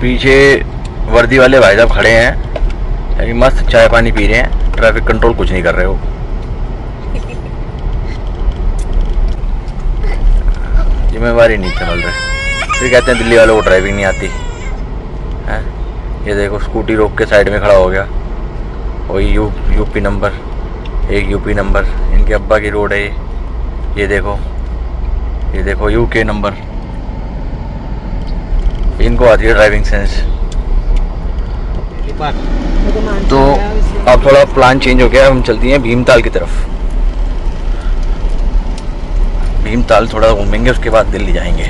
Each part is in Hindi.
पीछे वर्दी वाले भाई साहब खड़े हैं, अभी मस्त चाय पानी पी रहे हैं, ट्रैफिक कंट्रोल कुछ नहीं कर रहे हो। जिम्मेवारी नहीं संभल रहे, फिर कहते हैं दिल्ली वालों को ड्राइविंग नहीं आती है। ये देखो स्कूटी रोक के साइड में खड़ा हो गया, वही यूपी नंबर, एक यूपी नंबर, इनके अब्बा की रोड है ये देखो यूके नंबर, इनको आती है ड्राइविंग सेंस। तो अब थोड़ा प्लान चेंज हो गया, हम चलती हैं भीमताल की तरफ। भीमताल थोड़ा घूमेंगे, उसके बाद दिल्ली जाएंगे।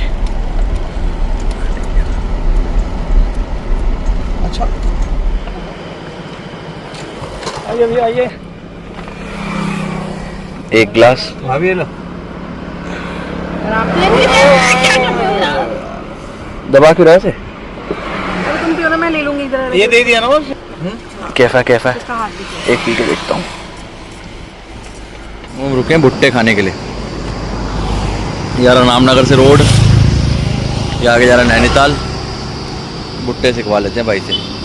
अच्छा आइए भैया आइए, एक गिलास भाभी लो। दबा क्यों रहा से? तुम पियो ना, मैं ले लूंगी इधर। ये दे दिया ना बस। कैसा एक पी के देखता हूँ। हम रुके हैं भुट्टे खाने के लिए, यार रामनगर से रोड, ये आगे जा रहा है नैनीताल। भुट्टे से खवा लेते हैं भाई से।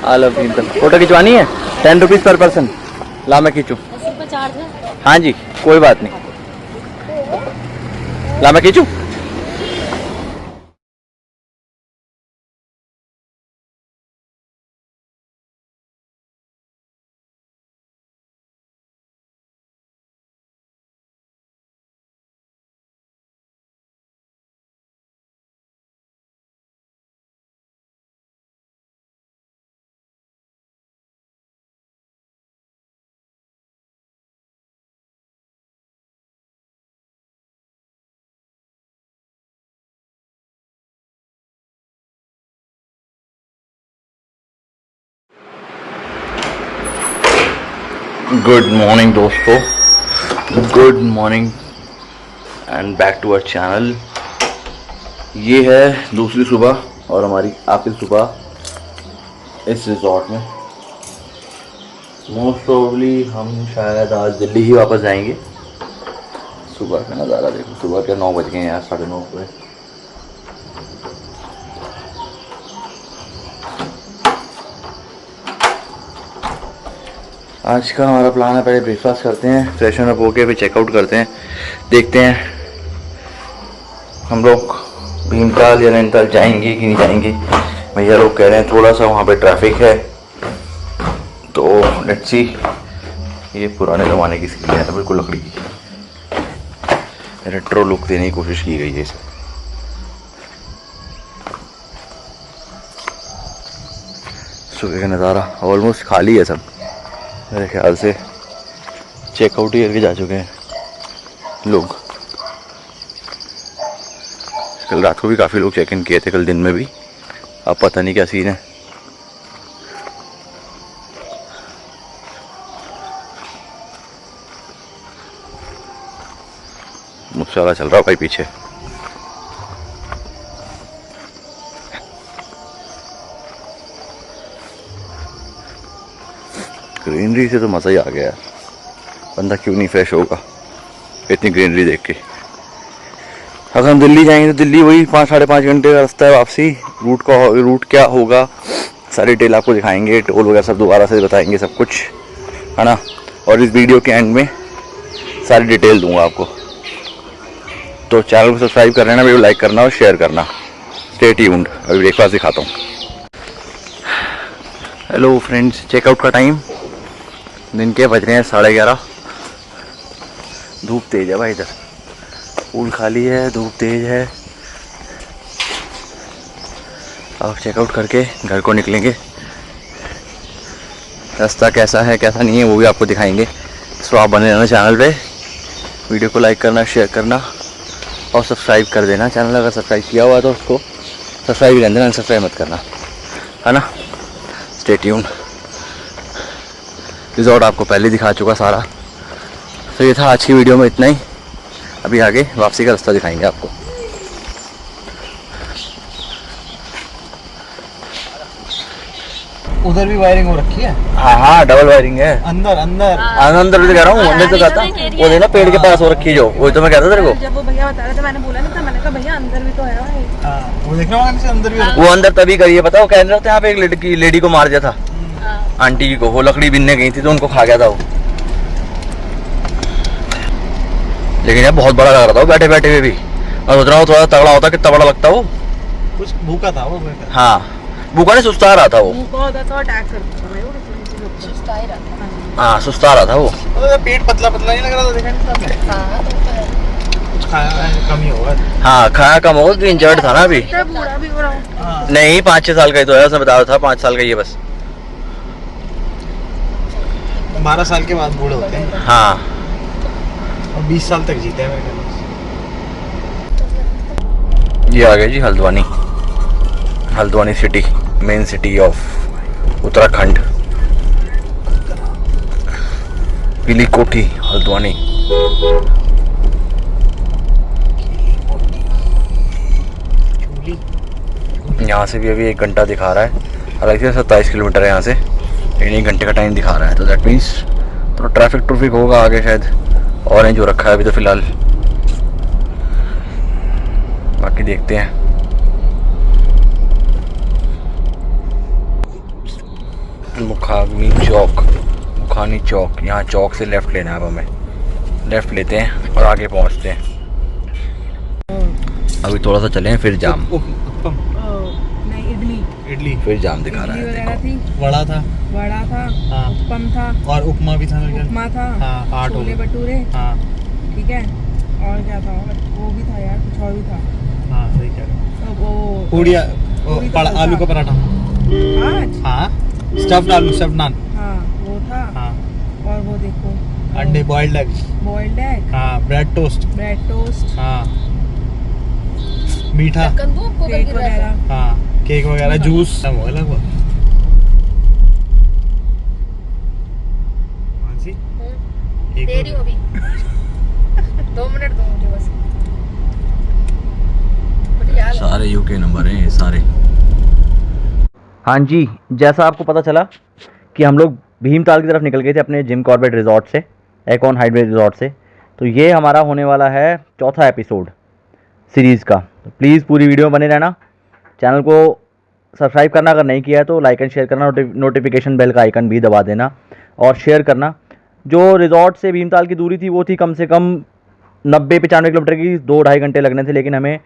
आलो भीमताल, फोटो खिंचवानी है 10 रुपीज़ पर पर्सन। ला मैं खींचूँ? हाँ जी कोई बात नहीं, ला मैं खींचूँ? गुड मॉर्निंग दोस्तों, good morning and back to our channel. ये है दूसरी सुबह और हमारी आखिरी सुबह इस रिजॉर्ट में। मोस्ट प्रोबेबली हम शायद आज दिल्ली ही वापस जाएंगे। सुबह का नज़ारा देखो, सुबह के 9 बज गए हैं यार, 9:30 बजे। आज का हमारा प्लान है, पहले ब्रेकफास्ट करते हैं, फ्रेशन अप होके फिर चेकआउट करते हैं। देखते हैं हम लोग भीमताल या नैनीताल जाएंगे कि नहीं जाएंगे। भैया लोग कह रहे हैं थोड़ा सा वहाँ पे ट्रैफिक है, तो लेट्स सी। ये पुराने ज़माने की स्कीम है, बिल्कुल लकड़ी की, रेट्रो लुक देने की कोशिश की गई है इसे। सुबह का नज़ारा ऑलमोस्ट खाली है सब, मेरे ख्याल से चेकआउट ही करके जा चुके हैं लोग। कल रात को भी काफ़ी लोग चेक इन किए थे, कल दिन में भी। अब पता नहीं क्या सीन है। मुझसे चल रहा भाई पीछे। ग्रीनरी से तो मज़ा ही आ गया यार, बंदा क्यों नहीं फ्रेश होगा इतनी ग्रीनरी देख के। अगर हम दिल्ली जाएंगे तो दिल्ली वही 5-5.5 घंटे का रास्ता है वापसी। रूट क्या होगा सारी डिटेल आपको दिखाएंगे, टोल वगैरह सब दोबारा से बताएंगे, सब कुछ है ना। और इस वीडियो के एंड में सारी डिटेल दूंगा आपको। तो चैनल को सब्सक्राइब कर लेना, वीडियो लाइक करना और शेयर करना। स्टे ट्यून्ड, अभी ब्रेकफास्ट दिखाता हूँ। हेलो फ्रेंड्स, चेकआउट का टाइम दिन के बज रहे हैं 11:30। धूप तेज है भाई, इधर पूल खाली है, धूप तेज है। अब चेकआउट करके घर को निकलेंगे। रास्ता कैसा है कैसा नहीं है वो भी आपको दिखाएंगे। सो आप बने रहना चैनल पे, वीडियो को लाइक करना, शेयर करना और सब्सक्राइब कर देना। चैनल अगर सब्सक्राइब किया हुआ तो उसको सब्सक्राइब ही रहने देना, सब्सक्राइब मत करना, है ना। Stay tuned. रिजॉर्ट आपको पहले दिखा चुका सारा। तो ये था आज की वीडियो में इतना ही। अभी आगे वापसी का रास्ता दिखाएंगे आपको। उधर भी वायरिंग हो रखी है। हाँ हाँ डबल वायरिंग है अंदर अंदर अंदर भी कह रहा हूँ, अंदर तो कहता वो देखना पेड़ के पास हो रखी है जो, वही तो मैं कहता तेरे को। जब वो भैया बता रहे थे मैंने बोला नहीं था, मैंने कहा भैया अंदर भी तो है भाई। वो देख रहा हूँ अंदर भी वो अंदर तभी करिए पता, वो कह रहे थे यहाँ पे एक लेडी को मार दिया था, आंटी को, वो लकड़ी बिनने गई थी तो उनको खा गया था वो। लेकिन यार बहुत बड़ा लग रहा था वो बैठे बैठे हुए भी, मैं सोच रहा हूँ थोड़ा तगड़ा होता कितना बड़ा लगता वो। कुछ भूखा था वो। हाँ भूखा नहीं, सुस्ता रहा था वो। भूखा होता तो अटैक कर देता भाई वो, सुस्ता ही रहता। हाँ सुस्ता रहा था वो। पेट पतला पतला नहीं लग रहा था, देखा नहीं था आपने? कुछ खाया कम ही होगा। हाँ खाया कम होगा, इंजर्ड था ना अभी। बूढ़ा भी हो रहा हूँ। नहीं 5-6 साल का ही तो है, उसने बताया था 5 साल का ही है बस। 12 साल के बाद बूढ़े होते हैं हाँ और 20 साल तक जीते हैं मेरे ख्याल से। ये आ गया जी Haldwani, Haldwani city, main city of Uttarakhand, Pili Kothi Haldwani. यहाँ से भी अभी 1 घंटा दिखा रहा है, हालांकि 27 किलोमीटर है यहाँ से, लेकिन 1 घंटे का टाइम दिखा रहा है, तो दैट मीन्स थोड़ा ट्रैफिक होगा आगे शायद, ऑरेंज हो रखा है अभी तो फिलहाल, बाकी देखते हैं। मुखानी चौक, यहाँ चौक से लेफ़्ट लेना है, अब हमें लेफ़्ट लेते हैं और आगे पहुँचते हैं। अभी थोड़ा सा चले फिर जाम, नहीं इडली फिर जाम दिखा रहा है देखो। वड़ा था हाँ। उपम था और उपमा भी था मेरे ख्याल। उपमा था। हाँ 8 छोले भटूरे। हाँ ठीक है, और क्या था, वो भी था यार, कुछ और भी था। हाँ सही कह रहे तो वो पूड़ी पूड़ी तो आलू का पराठा। आज हाँ स्टफ्ड आलू, स्टफ्ड नान। हाँ वो था। हाँ और वो देखो अंडे, बॉइल्ड एग। हाँ ब्रेड टोस्ट। हाँ मीठा, केक वगैरह। हाँ केक वगैरह, जूस सब हो लगभग। देरी हो भी 2 मिनट दो मुझे बस। सारे यूके नंबर हैं ये सारे। हाँ जी, जैसा आपको पता चला कि हम लोग भीमताल की तरफ निकल गए थे अपने जिम कॉर्बेट रिजॉर्ट से, एकॉन हाइड्रे रिजॉर्ट से, तो ये हमारा होने वाला है 4था एपिसोड सीरीज़ का। तो प्लीज़ पूरी वीडियो में बने रहना, चैनल को सब्सक्राइब करना अगर नहीं किया है तो लाइक एंड शेयर करना, नोटिफिकेशन बेल का आइकन भी दबा देना और शेयर करना। जो रिजॉर्ट से भीमताल की दूरी थी वो थी कम से कम 90-95 किलोमीटर की, 2-2.5 घंटे लगने थे, लेकिन हमें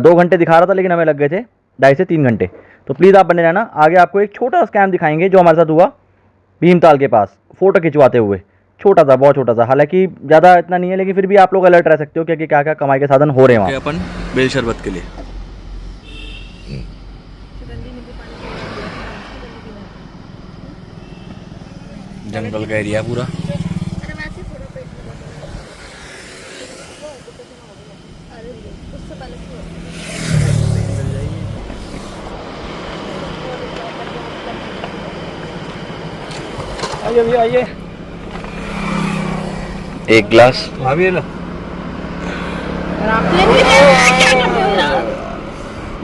2 घंटे दिखा रहा था, लेकिन हमें लग गए थे 2.5 से 3 घंटे। तो प्लीज़ आप बने रहना, आगे आपको एक छोटा स्कैम दिखाएंगे जो हमारे साथ हुआ भीमताल के पास फ़ोटो खिंचवाते हुए। छोटा था, बहुत छोटा था, हालांकि ज़्यादा इतना नहीं है, लेकिन फिर भी आप लोग अलर्ट रह सकते हो क्योंकि क्या क्या कमाई के साधन हो रहे हैं वहाँ। अपन बेल शरबत के लिए जंगल का एरिया पूरा। आइए भैया आइए। 1 गिलास भाभी लो।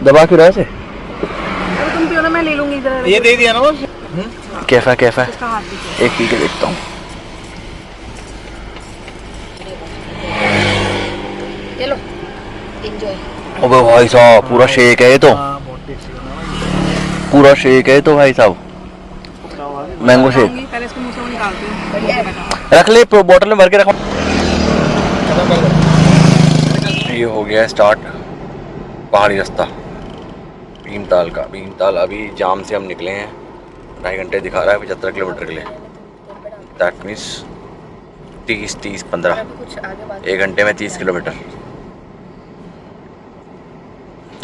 दबा क्यों रहे थे? अरे तुम पियो ना, मैं ले लूंगी इधर। ये दे दिया ना बस। कैफा कैफा इसका हाथ दीजिए। एक पी के देखता हूँ। ये लो एंजॉय। अबे भाई साहब पूरा शेक है ये तो, पूरा शेक है ये तो भाई साहब, मैंगो शेक। पहले इसको मुंह से वो निकालती हूँ। रख ले बोतल में भर के रखो। ये हो गया स्टार्ट पहाड़ी रास्ता भीमताल का। भीमताल अभी जाम से हम निकले हैं, 2.5 घंटे दिखा रहा है, 75 किलोमीटर के लिए, दैट मीन्स 30-15 1 घंटे में 30 किलोमीटर।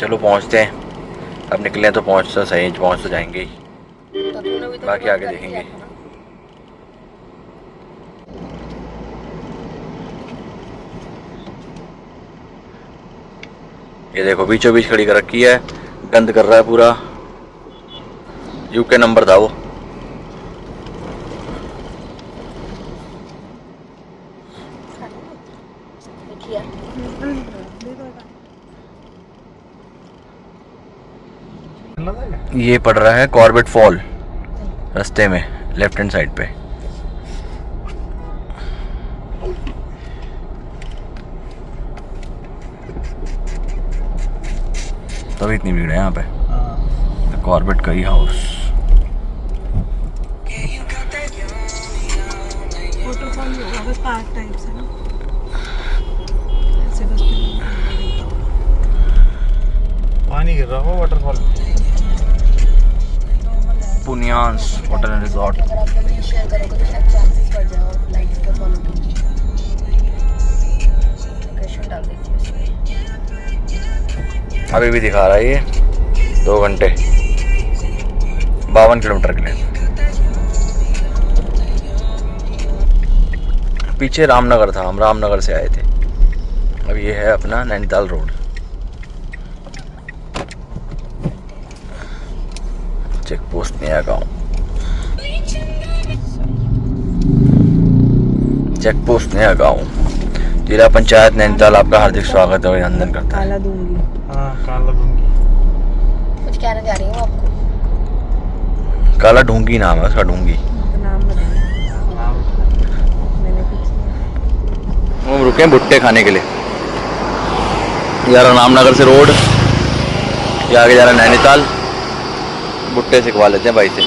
चलो पहुंचते हैं, अब निकले तो पहुंच तो सही, पहुंच तो जाएंगे ही, बाकी आगे देखेंगे। ये देखो बीचों बीच खड़ी कर रखी है, गंद कर रहा है पूरा, यूके नंबर था वो। देखिए चलना था क्या? ये पड़ रहा है कॉर्बेट फॉल रास्ते में, लेफ्ट हैंड साइड पे। तभी इतनी भीड़ है यहाँ पे। हाँ। कॉर्बेट का ही हाउस। वाटरफॉल ही होगा, बस पार्क टाइप से ना, ऐसे बस पे पानी गिर रहा हो वाटरफॉल में। पुनियांस होटल एंड रिजॉर्ट। अगर आप लोग शेयर करोगे तो शायद चांसेस बढ़ जाए और लाइक्स पे फॉलो कीजिए। लोकेशन डाल दीजिए उसमें। अभी भी दिखा रहा है ये 2 घंटे 52 किलोमीटर के लिए। पीछे रामनगर था, हम रामनगर से आए थे। अब ये है अपना नैनीताल रोड। चेक पोस्ट नया गाँव, चेक पोस्ट नया गाँव, जिला पंचायत नैनीताल आपका हार्दिक स्वागत और अभिनंदन करता है। काला दूंगी। हाँ काला दूंगी। कुछ कहना चाह रही हूँ आपको? काला ढूंगी नाम है उसका, ढूंगी। नाम बताया मैंने कुछ। हम रुके हैं भुट्टे खाने के लिए। यार रामनगर से रोड, ये आगे जा रहा है नैनीताल। भुट्टे से खवा लेते हैं भाई से।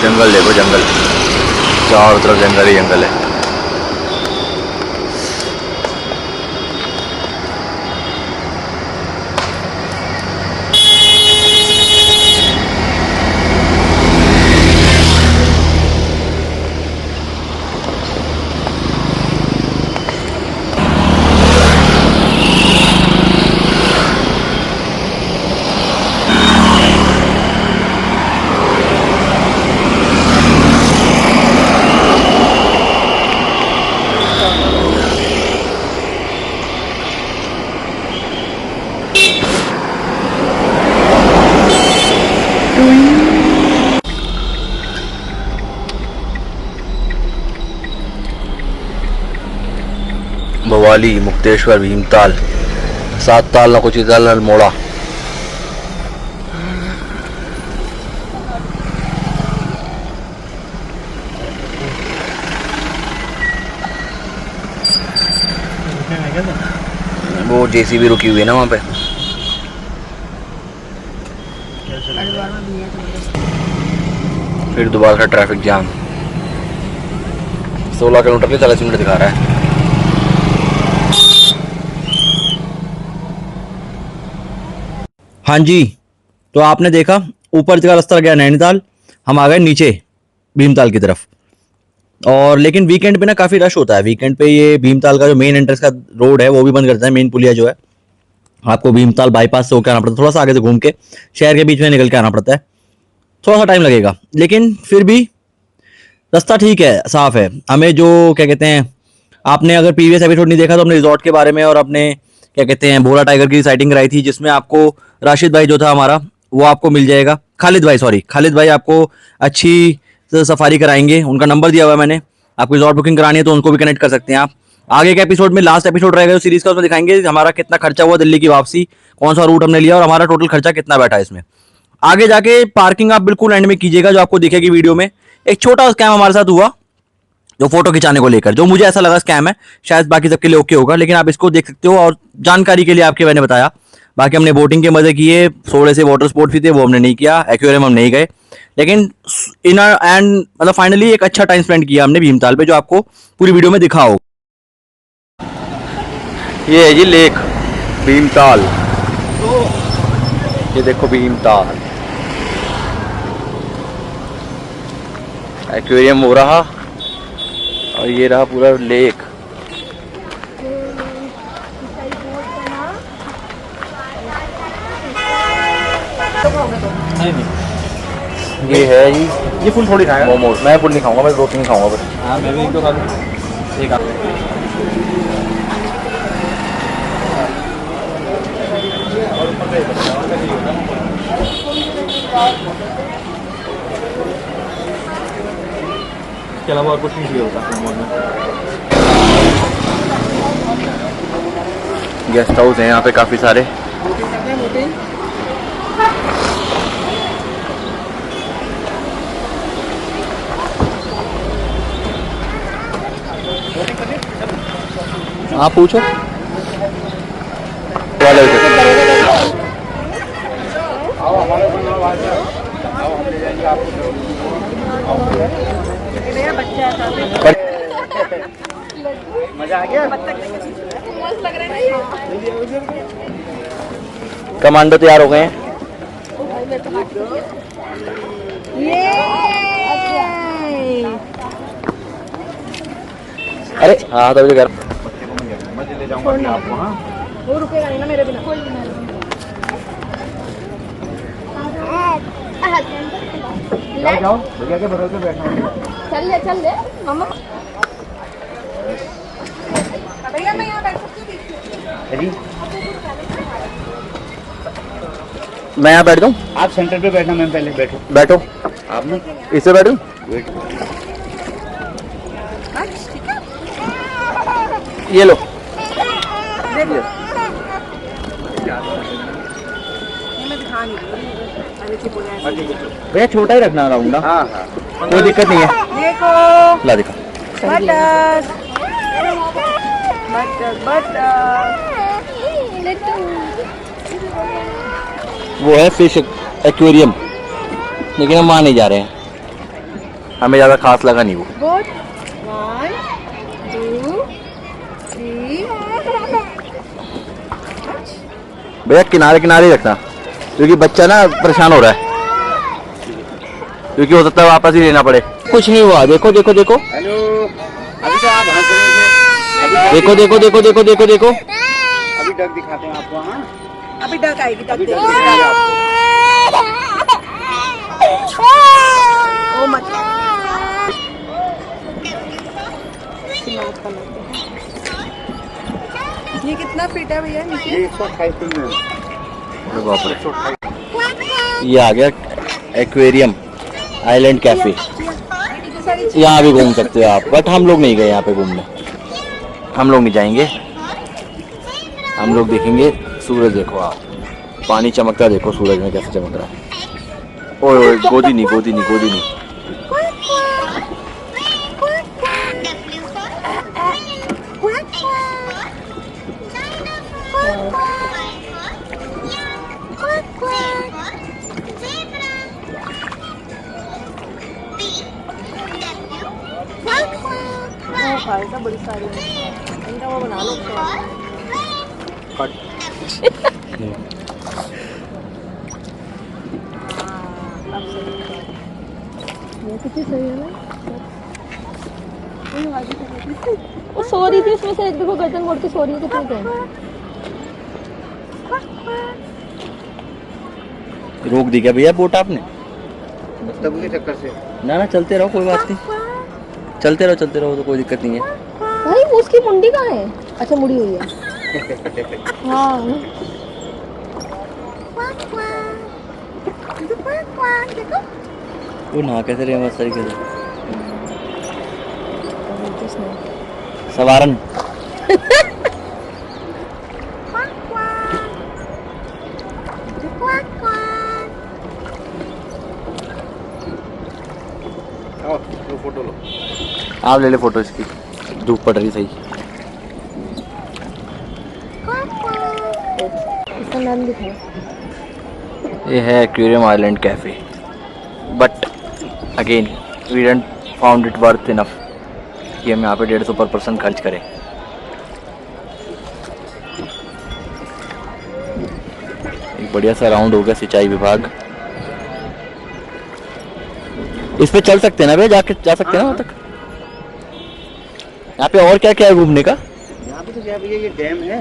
जंगल देखो, जंगल, चारों तरफ जंगल ही जंगल है। भवाली, मुक्तेश्वर, भीमताल, 7 ताल, नकुचीताल, अल्मोड़ा। रुके हैं क्या तुम? वो जेसीबी रुकी हुई है ना वहाँ पे। क्या चल रहा हरिद्वार में भी है जबरदस्त। फिर दोबारा का ट्रैफिक जाम। 16 किलोमीटर के 40 मिनट दिखा रहा है। हाँ जी, तो आपने देखा ऊपर का रास्ता गया नैनीताल, हम आ गए नीचे भीमताल की तरफ। और लेकिन वीकेंड पे ना काफ़ी रश होता है। वीकेंड पे ये भीमताल का जो मेन एंट्रेंस का रोड है वो भी बंद करता है। मेन पुलिया जो है, आपको भीमताल बाईपास से होकर आना पड़ता है, थोड़ा सा आगे से घूम के शहर के बीच में निकल के आना पड़ता है। थोड़ा सा टाइम लगेगा, लेकिन फिर भी रास्ता ठीक है, साफ है। हमें जो क्या कहते हैं, आपने अगर प्रीवियस एपिसोड नहीं देखा तो हमने रिजॉर्ट के बारे में और अपने क्या कहते हैं भोला टाइगर की साइटिंग कराई थी, जिसमें आपको राशिद भाई जो था हमारा वो आपको मिल जाएगा। खालिद भाई आपको अच्छी सफारी कराएंगे। उनका नंबर दिया हुआ है मैंने। आपको रिजॉर्ट बुकिंग करानी है तो उनको भी कनेक्ट कर सकते हैं आप। आगे के एपिसोड में, लास्ट एपिसोड रहेगा जो सीरीज का, उसमें दिखाएंगे हमारा कितना खर्चा हुआ दिल्ली की वापसी, कौन सा रूट हमने लिया और हमारा टोटल खर्चा कितना बैठा है इसमें। आगे जाके पार्किंग आप बिल्कुल एंड में कीजिएगा, जो आपको दिखेगी वीडियो में। एक छोटा स्कैम हमारे साथ हुआ जो फोटो खिंचाने को लेकर, जो मुझे ऐसा लगा स्कैम है, शायद बाकी सबके लिए ओके होगा, लेकिन आप इसको देख सकते हो और जानकारी के लिए आपके मैंने बताया। बाकी हमने बोटिंग के मजे किए, थोड़े से वाटर स्पोर्ट्स भी थे वो हमने नहीं किया, एक्वेरियम हम नहीं गए, लेकिन इन एंड मतलब फाइनली एक अच्छा टाइम स्पेंड किया हमने भीमताल पे, जो आपको पूरी वीडियो में दिखा होगा। ये है जी लेक भीमताल, ये देखो भीमताल एक्वेरियम हो रहा और ये रहा पूरा लेक। नहीं नहीं, ये है जी ये फुल थोड़ी खाएगा। मोमोज। मैं फुल नहीं खाऊंगा, मैं 2-3 खाऊंगा बस। हाँ मैं भी एक दो खा लूँ। एक आप इसके अलावा और कुछ नहीं चाहिए होता मोमोज में। गेस्ट हाउस है यहाँ पे काफ़ी सारे। आप पूछो वाले से। मजा आ गया। कमांडो तैयार हो गए हैं। अरे हाँ तो घर मैं ले जाऊंगा आपको। हाँ वो रुकेगा नहीं ना मेरे बिना। जाओ जाओ भैया के बगल पे बैठा हूँ। चल ले मम्मा। भैया मैं यहाँ बैठ सकती हूँ। मैं यहाँ बैठ जाऊँ? आप सेंटर पे बैठना, मैम पहले बैठो। बैठो। आप ना इससे बैठूँ? ये लो। भैया छोटा ही रखना राउंड ना। हाँ हाँ कोई दिक्कत नहीं है। देखो ला दिखा। Butter butter butter. वो है फिश एक्वेरियम, लेकिन हम वहाँ नहीं जा रहे हैं, हमें ज़्यादा खास लगा नहीं वो। गुड 1 2 3। भैया किनारे किनारे ही रखना, क्योंकि बच्चा ना परेशान हो रहा है, क्योंकि हो सकता है वापस ही लेना पड़े। कुछ नहीं हुआ, देखो देखो देखो। हेलो, अभी तो आप हंस रहे थे। देखो देखो देखो देखो देखो देखो। अभी डक दिखाते हैं आपको। हाँ अभी डक आएगी, डक अभी डक देखो। दिखाएंगे आपको। ओ मत ये कितना फीट है भैया नीचे? ये 128 फीट में। अरे बाप रे। ये आ गया एक्वेरियम आइलैंड कैफे। यहाँ भी घूम सकते हो आप, बट हम लोग नहीं गए यहाँ पे घूमने, हम लोग नहीं जाएंगे। हम लोग देखेंगे सूरज। देखो आप, पानी चमकता देखो सूरज में कैसे चमक रहा है। ओए ओए, गोदी नहीं गोदी नहीं गोदी नहीं। खाएगा बड़ी सारी इनका वो बना लो। ये कितनी सही है ना। वो सो रही थी उसमें से, देखो गर्दन मोड़ के सो रही है। कितनी देर रोक दी क्या भैया बोट आपने? तब के चक्कर से ना ना, चलते रहो, कोई बात नहीं, चलते रहो तो कोई दिक्कत नहीं है। भाई वो उसकी मुंडी कहाँ है? अच्छा मुड़ी हुई है। हाँ वो नहा कैसे रहे मस्त तरीके से। सवारन। आओ लो फोटो लो। आप ले ले फोटो इसकी, धूप पड़ रही सही। इसका नाम दिखाओ। ये है aquarium island cafe, but again we didn't found it worth enough कि हम यहाँ पे 150 पर पर्सन खर्च करें। एक बढ़िया सा राउंड हो गया सिंचाई विभाग। इस पे चल सकते हैं ना भैया, जा सकते हैं ना वहाँ तक। यहाँ पे और क्या क्या है घूमने का? यहाँ पे तो क्या भैया ये डैम है,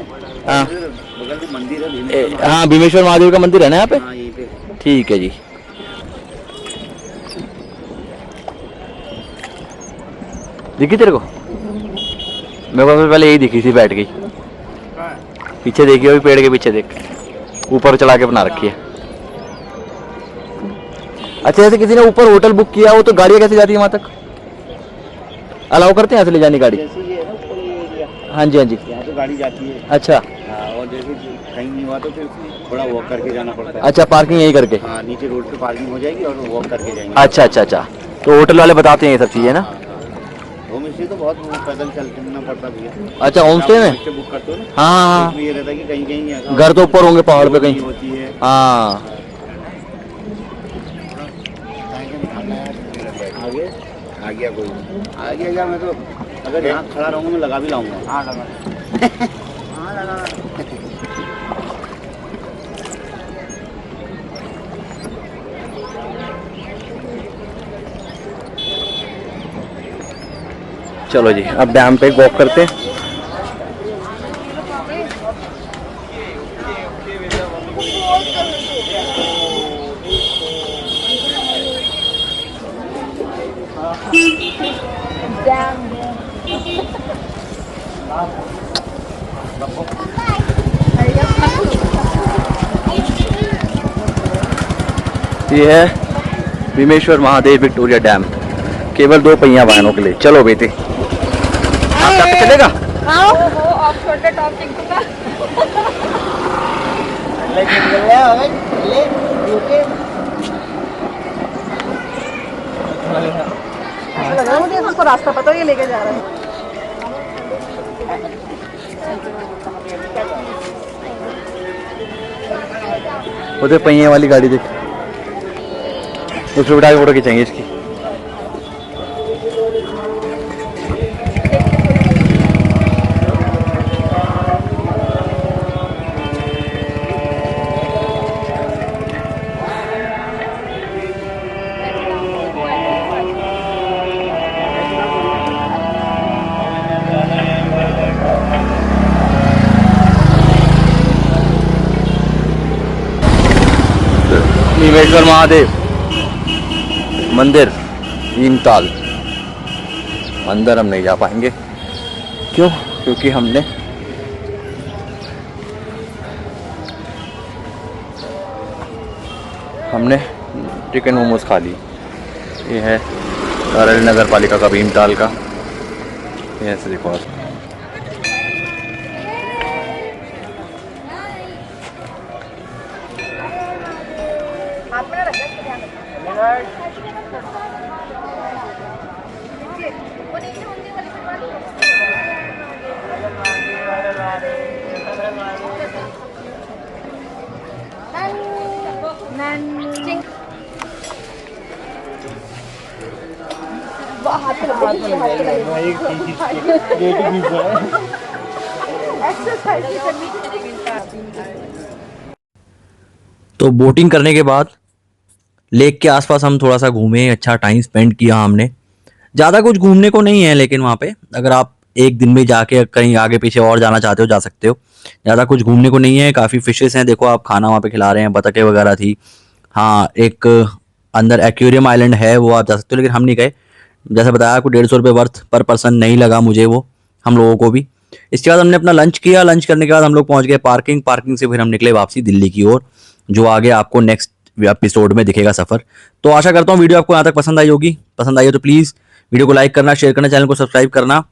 हाँ बगल में मंदिर है, हाँ भीमेश्वर महादेव का मंदिर है ना यहाँ पे। हाँ यहीं पे। ठीक है जी। दिखी तेरे को? मेरे को पहले यही दिखी थी, बैठ गई। पीछे देखी अभी, पेड़ के पीछे देख, ऊपर चला के बना रखी है। अच्छा जैसे किसी ने ऊपर होटल बुक किया हो तो गाड़ियाँ कैसे जाती है वहाँ तक? अलाउ करते हैं ऐसे ले जाने गाड़ी? जैसे ये है ना ऊपर ये एरिया, हाँ जी हाँ जी। यहाँ तो गाड़ी जाती है। अच्छा हाँ, और जैसे कहीं नहीं हुआ तो फिर थोड़ा वॉक करके जाना पड़ता है। अच्छा, पार्किंग यही करके? हाँ, नीचे रोड पे पार्किंग हो जाएगी और वॉक करके जाएंगे। अच्छा अच्छा अच्छा, तो होटल वाले बताते हैं ये सब चीज़ें ना? होम स्टे तो बहुत पैदल चलना पड़ता भैया। अच्छा होम स्टे में? बुक करते हो ना? हाँ उसमें ये रहता है कि कहीं कहीं ऐसा घर तो ऊपर होंगे पहाड़ पे कहीं होती है। हाँ। आगे आ गया कोई, आ गया मैं तो अगर यहाँ खड़ा रहूँगा मैं लगा भी लाऊंगा। हाँ लगा हाँ लगा। चलो जी, अब डैम पे वॉक करते हैं। ये है भीमेश्वर महादेव विक्टोरिया डैम, केवल 2 पहिया वाहनों के लिए। चलो बेटे, आपका पे चलेगा? मुझे उसको रास्ता पता, ये लेके जा रहा है। उधर पहिए वाली गाड़ी देख, उसमें बिठा के फोटो खींचेंगे इसकी। भीमेश्वर महादेव मंदिर भीमताल, अंदर हम नहीं जा पाएंगे। क्यों? क्योंकि हमने चिकन मोमोज खा ली। ये है करौली नगर पालिका का भीमताल का, ये ऐसे देखो आप। तो बोटिंग करने के बाद लेक के आसपास हम थोड़ा सा घूमे, अच्छा टाइम स्पेंड किया हमने। ज़्यादा कुछ घूमने को नहीं है, लेकिन वहाँ पे अगर आप एक दिन में जाके कहीं आगे पीछे और जाना चाहते हो जा सकते हो। ज़्यादा कुछ घूमने को नहीं है। काफ़ी फिशेस हैं, देखो आप, खाना वहाँ पे खिला रहे हैं, बतखें वगैरह थी। हाँ, एक अंदर एक्वेरियम आइलैंड है, वो आप जा सकते हो, लेकिन हम नहीं गए। जैसे बताया आपको 150 रुपये वर्थ पर पर्सन नहीं लगा मुझे वो, हम लोगों को भी। इसके बाद हमने अपना लंच किया। लंच करने के बाद हम लोग पहुँच गए पार्किंग से फिर हम निकले वापसी दिल्ली की ओर, जो आगे आपको नेक्स्ट एपिसोड में दिखेगा सफ़र। तो आशा करता हूँ वीडियो आपको यहाँ तक पसंद आई होगी। पसंद आई हो तो प्लीज़ वीडियो को लाइक करना, शेयर करना, चैनल को सब्सक्राइब करना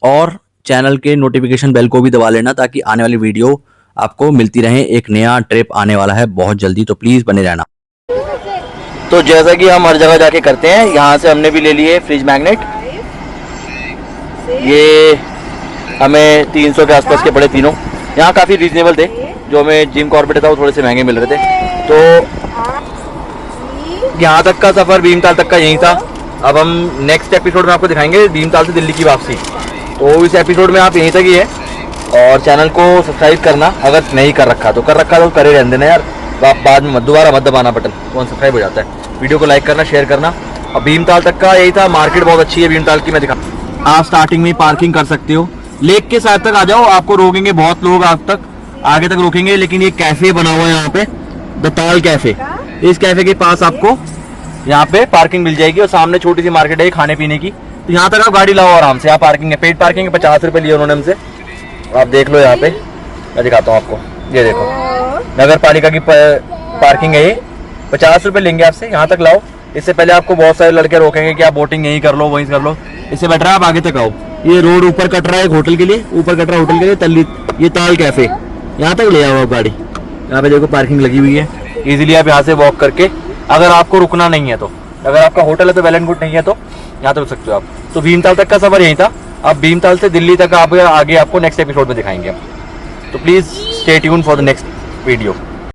और चैनल के नोटिफिकेशन बेल को भी दबा लेना, ताकि आने वाली वीडियो आपको मिलती रहे। एक नया ट्रिप आने वाला है बहुत जल्दी, तो प्लीज़ बने रहना। तो जैसा कि हम हर जगह जाके करते हैं, यहाँ से हमने भी ले लिए फ्रिज मैग्नेट। ये हमें 300 के आसपास के पड़े तीनों। यहाँ काफ़ी रीजनेबल थे, जो हमें जिम कॉर्बेट था वो थोड़े से महंगे मिल रहे थे। तो यहाँ तक का सफ़र भीमताल तक का यही था। अब हम नेक्स्ट एपिसोड में आपको दिखाएंगे भीमताल से दिल्ली की वापसी। तो इस एपिसोड में आप यहीं तक ही है, और चैनल को सब्सक्राइब करना अगर नहीं कर रखा तो करे रहने देना यार, बाद में दोबारा मत दबाना बटन, तो अनसब्सक्राइब हो जाता है। वीडियो को लाइक करना, शेयर करना। अब भीमताल तक का यही था। मार्केट बहुत अच्छी है भीमताल की, मैं दिखा। आप स्टार्टिंग में पार्किंग कर सकते हो, लेक के साथ तक आ जाओ, आपको रोकेंगे बहुत लोग, आप तक आगे तक रोकेंगे, लेकिन ये कैफे बना हुआ है यहाँ पे, द ताल कैफे। इस कैफे के पास आपको यहाँ पे पार्किंग मिल जाएगी और सामने छोटी सी मार्केट है खाने पीने की। तो यहाँ तक आप गाड़ी लाओ आराम से। यहाँ पार्किंग है, पेड पार्किंग है, 50 रुपए लिए उन्होंने हमसे। आप देख लो यहाँ पे, मैं दिखाता हूँ आपको, ये देखो नगर पालिका की पार्किंग है ये, 50 रुपए लेंगे आपसे। यहाँ तक लाओ। इससे पहले आपको बहुत सारे लड़के रोकेंगे कि आप बोटिंग यहीं कर लो वहीं कर लो, इससे बेटर है आप आगे तक आओ। ये रोड ऊपर कट रहा है एक होटल के लिए, ऊपर कट रहा है होटल के लिए, तल्ली ये ताल कैफे, यहाँ तक ले आओ आप गाड़ी। यहाँ पे देखो पार्किंग लगी हुई है, इजीली आप यहाँ से वॉक करके, अगर आपको रुकना नहीं है तो, अगर आपका होटल है तो वेल एंड गुड, नहीं है तो यहाँ तक रुक सकते हो आप। तो भीमताल तक का सफर यही था। अब भीमताल से दिल्ली तक आप आगे आपको नेक्स्ट एपिसोड में दिखाएंगे हम। तो please stay tune for the next video.